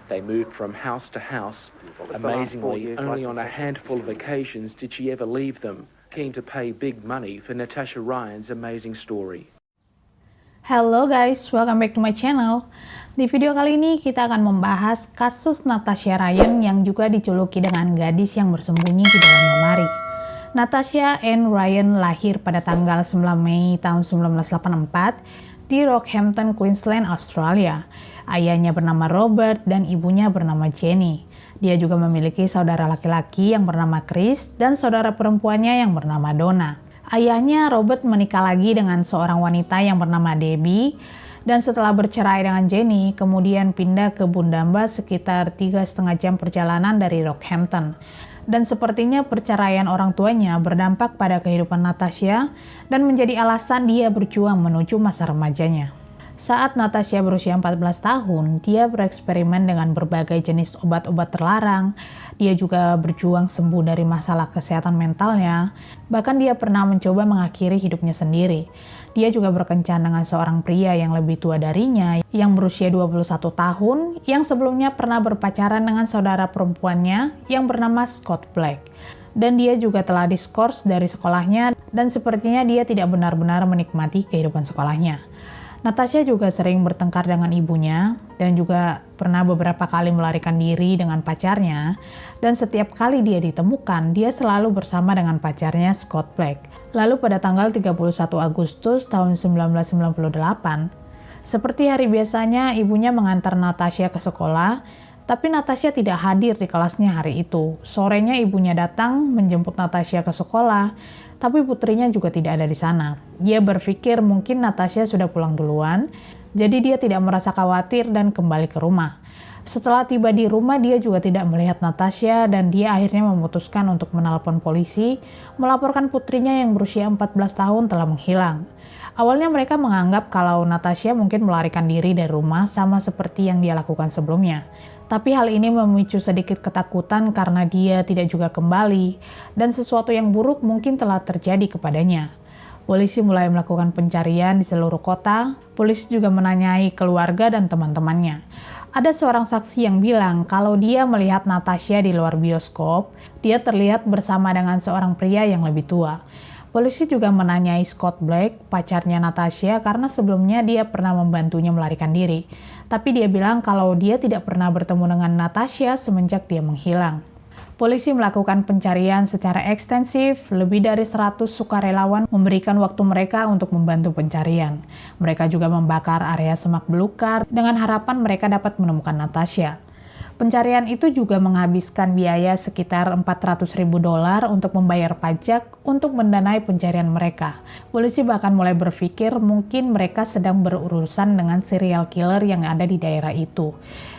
They moved from house to house. Amazingly, only on a handful of occasions did she ever leave them, keen to pay big money for Natasha Ryan's amazing story. Hello guys, welcome back to my channel. Di video kali ini kita akan membahas kasus Natasha Ryan yang juga dijuluki dengan gadis yang bersembunyi di dalam lemari. Natasha Ann Ryan lahir pada tanggal 9 Mei tahun 1984 di Rockhampton, Queensland, Australia. Ayahnya bernama Robert dan ibunya bernama Jenny. Dia juga memiliki saudara laki-laki yang bernama Chris dan saudara perempuannya yang bernama Donna. Ayahnya Robert menikah lagi dengan seorang wanita yang bernama Debbie, dan setelah bercerai dengan Jenny, kemudian pindah ke Bundamba sekitar 3,5 jam perjalanan dari Rockhampton. Dan sepertinya perceraian orang tuanya berdampak pada kehidupan Natasha dan menjadi alasan dia berjuang menuju masa remajanya. Saat Natasha berusia 14 tahun, dia bereksperimen dengan berbagai jenis obat-obat terlarang. Dia juga berjuang sembuh dari masalah kesehatan mentalnya. Bahkan dia pernah mencoba mengakhiri hidupnya sendiri. Dia juga berkencan dengan seorang pria yang lebih tua darinya, yang berusia 21 tahun, yang sebelumnya pernah berpacaran dengan saudara perempuannya yang bernama Scott Black. Dan dia juga telah diskors dari sekolahnya, dan sepertinya dia tidak benar-benar menikmati kehidupan sekolahnya. Natasha juga sering bertengkar dengan ibunya dan juga pernah beberapa kali melarikan diri dengan pacarnya, dan setiap kali dia ditemukan, dia selalu bersama dengan pacarnya Scott Black. Lalu pada tanggal 31 Agustus tahun 1998, seperti hari biasanya ibunya mengantar Natasha ke sekolah, tapi Natasha tidak hadir di kelasnya hari itu. Sorenya ibunya datang menjemput Natasha ke sekolah, tapi putrinya juga tidak ada di sana. Dia berpikir mungkin Natasha sudah pulang duluan, jadi dia tidak merasa khawatir dan kembali ke rumah. Setelah tiba di rumah, dia juga tidak melihat Natasha dan dia akhirnya memutuskan untuk menelpon polisi, melaporkan putrinya yang berusia 14 tahun telah menghilang. Awalnya mereka menganggap kalau Natasha mungkin melarikan diri dari rumah sama seperti yang dia lakukan sebelumnya. Tapi hal ini memicu sedikit ketakutan karena dia tidak juga kembali dan sesuatu yang buruk mungkin telah terjadi kepadanya. Polisi mulai melakukan pencarian di seluruh kota. Polisi juga menanyai keluarga dan teman-temannya. Ada seorang saksi yang bilang kalau dia melihat Natasha di luar bioskop, dia terlihat bersama dengan seorang pria yang lebih tua. Polisi juga menanyai Scott Black, pacarnya Natasha, karena sebelumnya dia pernah membantunya melarikan diri. Tapi dia bilang kalau dia tidak pernah bertemu dengan Natasha semenjak dia menghilang. Polisi melakukan pencarian secara ekstensif, lebih dari 100 sukarelawan memberikan waktu mereka untuk membantu pencarian. Mereka juga membakar area semak belukar dengan harapan mereka dapat menemukan Natasha. Pencarian itu juga menghabiskan biaya sekitar $400.000 untuk membayar pajak untuk mendanai pencarian mereka. Polisi bahkan mulai berpikir mungkin mereka sedang berurusan dengan serial killer yang ada di daerah itu.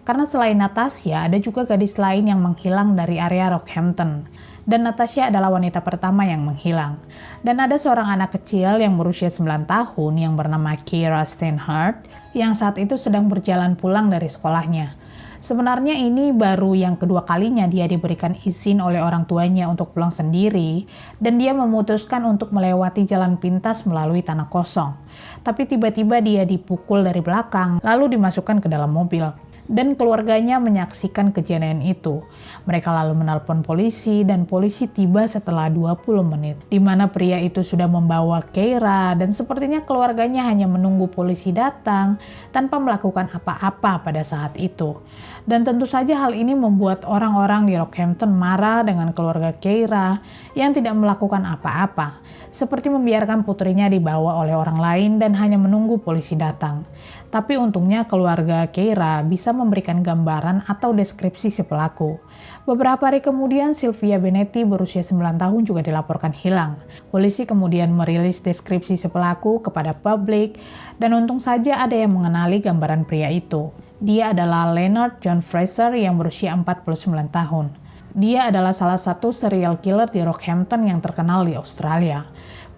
Karena selain Natasha, ada juga gadis lain yang menghilang dari area Rockhampton. Dan Natasha adalah wanita pertama yang menghilang. Dan ada seorang anak kecil yang berusia 9 tahun yang bernama Keira Steinhardt yang saat itu sedang berjalan pulang dari sekolahnya. Sebenarnya ini baru yang kedua kalinya dia diberikan izin oleh orang tuanya untuk pulang sendiri, dan dia memutuskan untuk melewati jalan pintas melalui tanah kosong. Tapi tiba-tiba dia dipukul dari belakang, lalu dimasukkan ke dalam mobil. Dan keluarganya menyaksikan kejadian itu. Mereka lalu menelpon polisi dan polisi tiba setelah 20 menit. Di mana pria itu sudah membawa Keira dan sepertinya keluarganya hanya menunggu polisi datang tanpa melakukan apa-apa pada saat itu. Dan tentu saja hal ini membuat orang-orang di Rockhampton marah dengan keluarga Keira yang tidak melakukan apa-apa. Seperti membiarkan putrinya dibawa oleh orang lain dan hanya menunggu polisi datang. Tapi untungnya keluarga Keira bisa memberikan gambaran atau deskripsi si pelaku. Beberapa hari kemudian Sylvia Benetti berusia 9 tahun juga dilaporkan hilang. Polisi kemudian merilis deskripsi si pelaku kepada publik dan untung saja ada yang mengenali gambaran pria itu. Dia adalah Leonard John Fraser yang berusia 49 tahun. Dia adalah salah satu serial killer di Rockhampton yang terkenal di Australia.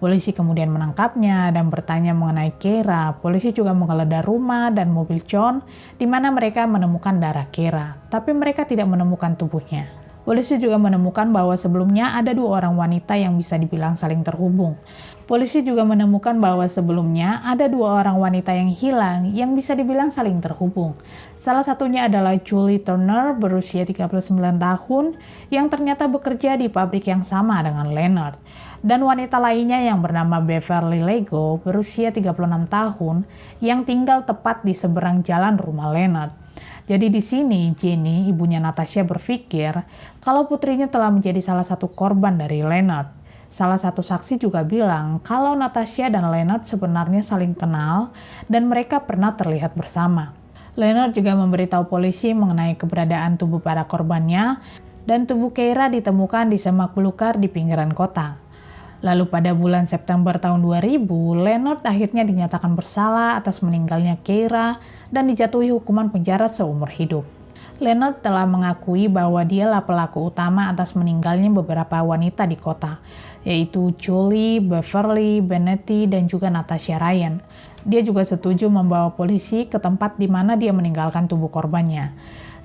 Polisi kemudian menangkapnya dan bertanya mengenai Keira. Polisi juga menggeledah rumah dan mobil John, di mana mereka menemukan darah Keira, tapi mereka tidak menemukan tubuhnya. Polisi juga menemukan bahwa sebelumnya ada 2 orang wanita yang bisa dibilang saling terhubung. Polisi juga menemukan bahwa sebelumnya ada 2 orang wanita yang hilang yang bisa dibilang saling terhubung. Salah satunya adalah Julie Turner berusia 39 tahun yang ternyata bekerja di pabrik yang sama dengan Leonard. Dan wanita lainnya yang bernama Beverly Lego berusia 36 tahun yang tinggal tepat di seberang jalan rumah Leonard. Jadi di sini Jenny, ibunya Natasha, berpikir kalau putrinya telah menjadi salah satu korban dari Leonard. Salah satu saksi juga bilang kalau Natasha dan Leonard sebenarnya saling kenal dan mereka pernah terlihat bersama. Leonard juga memberitahu polisi mengenai keberadaan tubuh para korbannya dan tubuh Keira ditemukan di semak belukar di pinggiran kota. Lalu pada bulan September tahun 2000, Leonard akhirnya dinyatakan bersalah atas meninggalnya Keira dan dijatuhi hukuman penjara seumur hidup. Leonard telah mengakui bahwa dialah pelaku utama atas meninggalnya beberapa wanita di kota, yaitu Julie, Beverly, Benetti, dan juga Natasha Ryan. Dia juga setuju membawa polisi ke tempat di mana dia meninggalkan tubuh korbannya.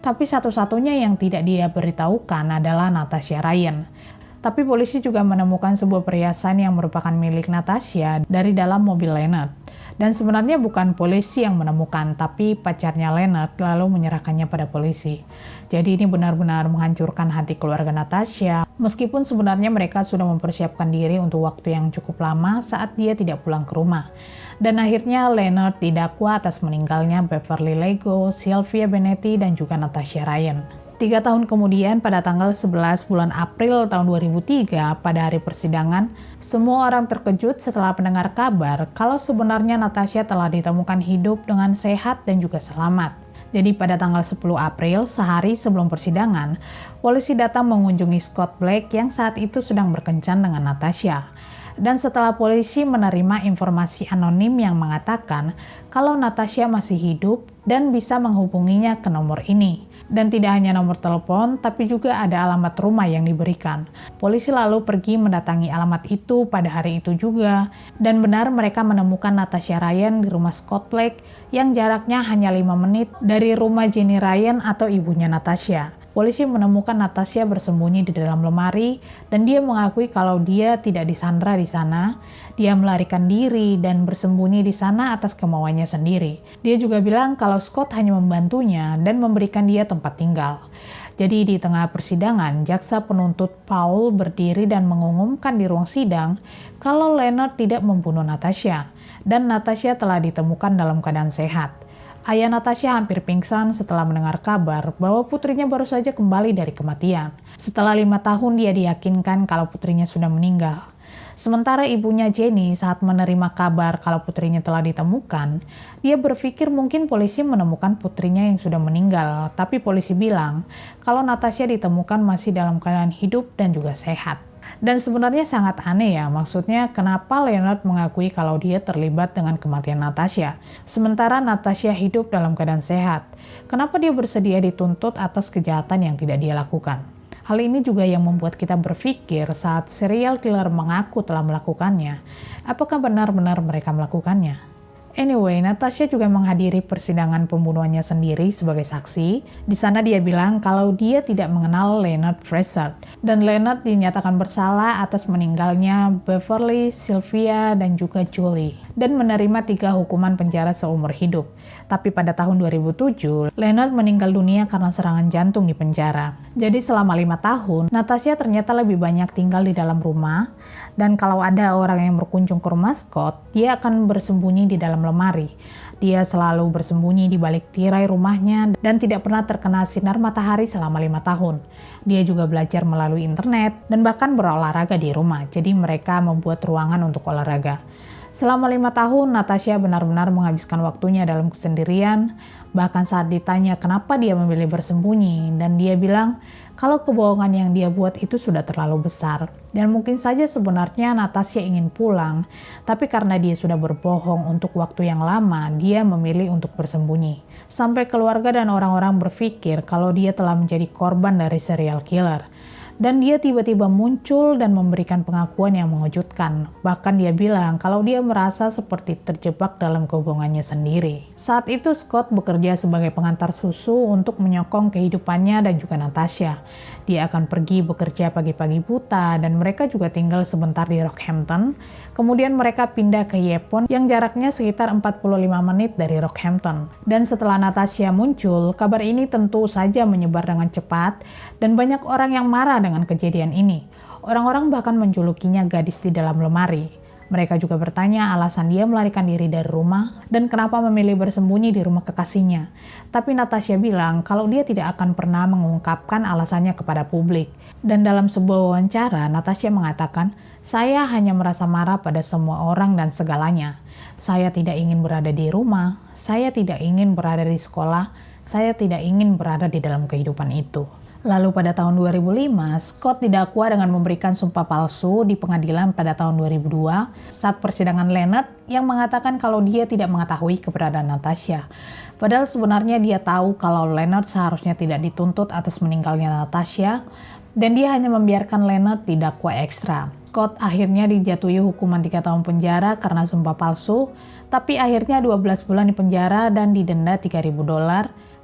Tapi satu-satunya yang tidak dia beritahukan adalah Natasha Ryan. Tapi polisi juga menemukan sebuah perhiasan yang merupakan milik Natasha dari dalam mobil Leonard. Dan sebenarnya bukan polisi yang menemukan, tapi pacarnya Leonard lalu menyerahkannya pada polisi. Jadi ini benar-benar menghancurkan hati keluarga Natasha, meskipun sebenarnya mereka sudah mempersiapkan diri untuk waktu yang cukup lama saat dia tidak pulang ke rumah. Dan akhirnya Leonard didakwa atas meninggalnya Beverly Lego, Sylvia Benetti, dan juga Natasha Ryan. 3 tahun kemudian, pada tanggal 11 bulan April tahun 2003, pada hari persidangan, semua orang terkejut setelah mendengar kabar kalau sebenarnya Natasha telah ditemukan hidup dengan sehat dan juga selamat. Jadi pada tanggal 10 April, sehari sebelum persidangan, polisi datang mengunjungi Scott Black yang saat itu sedang berkencan dengan Natasha. Dan setelah polisi menerima informasi anonim yang mengatakan kalau Natasha masih hidup dan bisa menghubunginya ke nomor ini. Dan tidak hanya nomor telepon, tapi juga ada alamat rumah yang diberikan. Polisi lalu pergi mendatangi alamat itu pada hari itu juga, dan benar mereka menemukan Natasha Ryan di rumah Scott Black yang jaraknya hanya 5 menit dari rumah Jenny Ryan atau ibunya Natasha. Polisi menemukan Natasha bersembunyi di dalam lemari dan dia mengakui kalau dia tidak disandra di sana. Dia melarikan diri dan bersembunyi di sana atas kemauannya sendiri. Dia juga bilang kalau Scott hanya membantunya dan memberikan dia tempat tinggal. Jadi di tengah persidangan, jaksa penuntut Paul berdiri dan mengumumkan di ruang sidang kalau Leonard tidak membunuh Natasha dan Natasha telah ditemukan dalam keadaan sehat. Ayah Natasha hampir pingsan setelah mendengar kabar bahwa putrinya baru saja kembali dari kematian. Setelah 5 tahun dia diyakinkan kalau putrinya sudah meninggal. Sementara ibunya Jenny saat menerima kabar kalau putrinya telah ditemukan, dia berpikir mungkin polisi menemukan putrinya yang sudah meninggal, tapi polisi bilang kalau Natasha ditemukan masih dalam keadaan hidup dan juga sehat. Dan sebenarnya sangat aneh ya, maksudnya kenapa Leonard mengakui kalau dia terlibat dengan kematian Natasha, sementara Natasha hidup dalam keadaan sehat. Kenapa dia bersedia dituntut atas kejahatan yang tidak dia lakukan? Hal ini juga yang membuat kita berpikir saat serial killer mengaku telah melakukannya, apakah benar-benar mereka melakukannya? Anyway, Natasha juga menghadiri persidangan pembunuhannya sendiri sebagai saksi. Di sana dia bilang kalau dia tidak mengenal Leonard Fraser. Dan Leonard dinyatakan bersalah atas meninggalnya Beverly, Sylvia, dan juga Julie. Dan menerima 3 hukuman penjara seumur hidup. Tapi pada tahun 2007, Leonard meninggal dunia karena serangan jantung di penjara. Jadi selama 5 tahun, Natasha ternyata lebih banyak tinggal di dalam rumah. Dan kalau ada orang yang berkunjung ke rumah Scott, dia akan bersembunyi di dalam lemari. Dia selalu bersembunyi di balik tirai rumahnya dan tidak pernah terkena sinar matahari selama 5 tahun. Dia juga belajar melalui internet dan bahkan berolahraga di rumah. Jadi mereka membuat ruangan untuk olahraga. Selama 5 tahun, Natasha benar-benar menghabiskan waktunya dalam kesendirian. Bahkan saat ditanya kenapa dia memilih bersembunyi, dan dia bilang kalau kebohongan yang dia buat itu sudah terlalu besar. Dan mungkin saja sebenarnya Natasha ingin pulang, tapi karena dia sudah berbohong untuk waktu yang lama, dia memilih untuk bersembunyi. Sampai keluarga dan orang-orang berpikir kalau dia telah menjadi korban dari serial killer. Dan dia tiba-tiba muncul dan memberikan pengakuan yang mengejutkan. Bahkan dia bilang kalau dia merasa seperti terjebak dalam hubungannya sendiri. Saat itu Scott bekerja sebagai pengantar susu untuk menyokong kehidupannya dan juga Natasha. Dia akan pergi bekerja pagi-pagi buta dan mereka juga tinggal sebentar di Rockhampton. Kemudian mereka pindah ke Yepon yang jaraknya sekitar 45 menit dari Rockhampton. Dan setelah Natasha muncul, kabar ini tentu saja menyebar dengan cepat dan banyak orang yang marah dengan kejadian ini. Orang-orang bahkan menjulukinya gadis di dalam lemari. Mereka juga bertanya alasan dia melarikan diri dari rumah dan kenapa memilih bersembunyi di rumah kekasihnya. Tapi Natasha bilang kalau dia tidak akan pernah mengungkapkan alasannya kepada publik. Dan dalam sebuah wawancara, Natasha mengatakan, "Saya hanya merasa marah pada semua orang dan segalanya. Saya tidak ingin berada di rumah, saya tidak ingin berada di sekolah, saya tidak ingin berada di dalam kehidupan itu." Lalu pada tahun 2005, Scott didakwa dengan memberikan sumpah palsu di pengadilan pada tahun 2002 saat persidangan Leonard yang mengatakan kalau dia tidak mengetahui keberadaan Natasha. Padahal sebenarnya dia tahu kalau Leonard seharusnya tidak dituntut atas meninggalnya Natasha dan dia hanya membiarkan Leonard didakwa ekstra. Scott akhirnya dijatuhi hukuman 3 tahun penjara karena sumpah palsu, tapi akhirnya 12 bulan di penjara dan didenda $3.000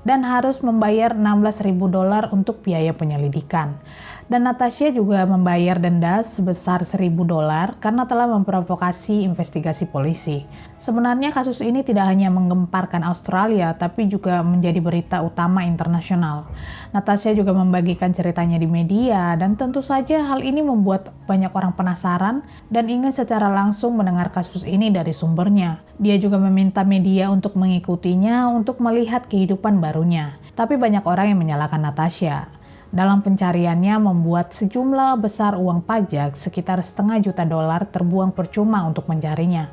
dan harus membayar $16.000 untuk biaya penyelidikan. Dan Natasha juga membayar denda sebesar $1.000 karena telah memprovokasi investigasi polisi. Sebenarnya kasus ini tidak hanya menggemparkan Australia, tapi juga menjadi berita utama internasional. Natasha juga membagikan ceritanya di media, dan tentu saja hal ini membuat banyak orang penasaran dan ingin secara langsung mendengar kasus ini dari sumbernya. Dia juga meminta media untuk mengikutinya untuk melihat kehidupan barunya. Tapi banyak orang yang menyalahkan Natasha. Dalam pencariannya membuat sejumlah besar uang pajak sekitar $500.000 terbuang percuma untuk mencarinya.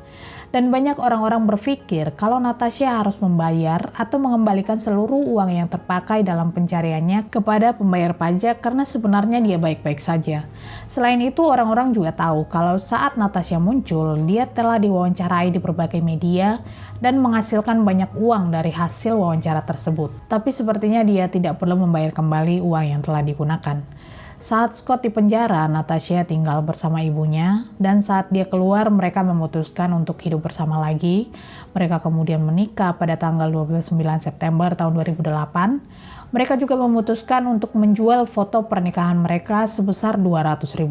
Dan banyak orang-orang berpikir kalau Natasha harus membayar atau mengembalikan seluruh uang yang terpakai dalam pencariannya kepada pembayar pajak karena sebenarnya dia baik-baik saja. Selain itu, orang-orang juga tahu kalau saat Natasha muncul, dia telah diwawancarai di berbagai media dan menghasilkan banyak uang dari hasil wawancara tersebut. Tapi sepertinya dia tidak perlu membayar kembali uang yang telah digunakan. Saat Scott di penjara, Natasha tinggal bersama ibunya, dan saat dia keluar, mereka memutuskan untuk hidup bersama lagi. Mereka kemudian menikah pada tanggal 29 September tahun 2008. Mereka juga memutuskan untuk menjual foto pernikahan mereka sebesar $200.000.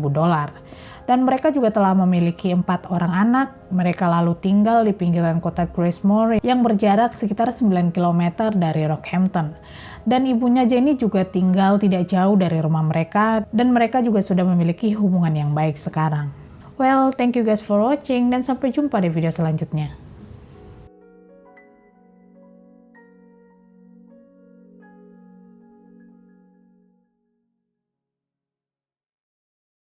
Dan mereka juga telah memiliki 4 orang anak. Mereka lalu tinggal di pinggiran kota Gracemore yang berjarak sekitar 9 km dari Rockhampton. Dan ibunya Jenny juga tinggal tidak jauh dari rumah mereka dan mereka juga sudah memiliki hubungan yang baik sekarang. Well, thank you guys for watching dan sampai jumpa di video selanjutnya.